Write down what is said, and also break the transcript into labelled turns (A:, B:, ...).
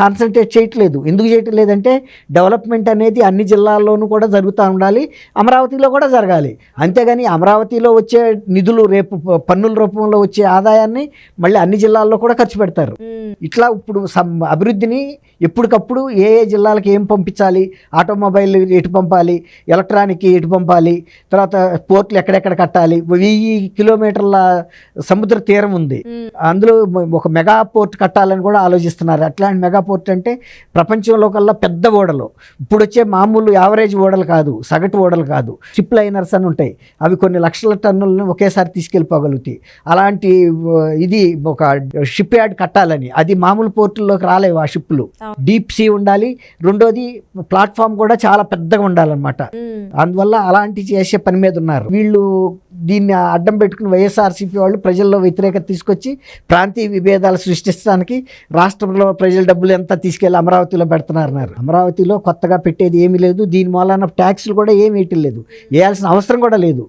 A: Concentrate చేయట్లేదు. ఎందుకు చేయటం లేదంటే డెవలప్మెంట్ అనేది అన్ని జిల్లాల్లోనూ కూడా జరుగుతూ ఉండాలి, అమరావతిలో కూడా జరగాలి. అంతేగాని అమరావతిలో వచ్చే నిధులు రేపు పన్నుల రూపంలో వచ్చే ఆదాయాన్ని మళ్ళీ అన్ని జిల్లాల్లో కూడా ఖర్చు పెడతారు. ఇట్లా ఇప్పుడు అభివృద్ధిని ఎప్పటికప్పుడు ఏ ఏ జిల్లాలకు ఏం పంపించాలి, ఆటోమొబైల్ ఎటు పంపాలి, ఎలక్ట్రానిక్ ఎటు పంపాలి, తర్వాత పోర్ట్లు ఎక్కడెక్కడ కట్టాలి. 1000 కిలోమీటర్ల సముద్ర తీరం ఉంది, అందులో ఒక మెగా పోర్ట్ కట్టాలని కూడా ఆలోచిస్తున్నారు. అట్లాంటి మెగా పోర్ట్ అంటే ప్రపంచంలో కల్లా పెద్ద ఓడలు, ఇప్పుడు వచ్చే మామూలు యావరేజ్ ఓడలు కాదు, సగటు ఓడలు కాదు, షిప్ లైనర్స్ అని ఉంటాయి. అవి కొన్ని లక్షల టన్నులను ఒకేసారి తీసుకెళ్ళిపోగలుగుతాయి. అలాంటి ఇది ఒక షిప్ యార్డ్ కట్టాలని, అది మామూలు పోర్టుల్లోకి రాలేవు ఆ షిప్లు. డీప్ సీ ఉండాలి. రెండోది ప్లాట్ఫామ్ కూడా చాలా పెద్దగా ఉండాలన్నమాట. అందువల్ల అలాంటి చేసే పని మీద ఉన్నారు వీళ్ళు. దీన్ని అడ్డం పెట్టుకుని వైఎస్ఆర్సీపీ వాళ్ళు ప్రజల్లో వ్యతిరేకత తీసుకొచ్చి ప్రాంతీయ విభేదాలు సృష్టించడానికి రాష్ట్రంలో ప్రజల డబ్బులు ఎంత తీసుకెళ్ళి అమరావతిలో పెడుతున్నారన్నారు. అమరావతిలో కొత్తగా పెట్టేది ఏమీ లేదు. దీని మూలాన ట్యాక్సులు కూడా ఏమి వేయటం లేదు, వేయాల్సిన అవసరం కూడా లేదు.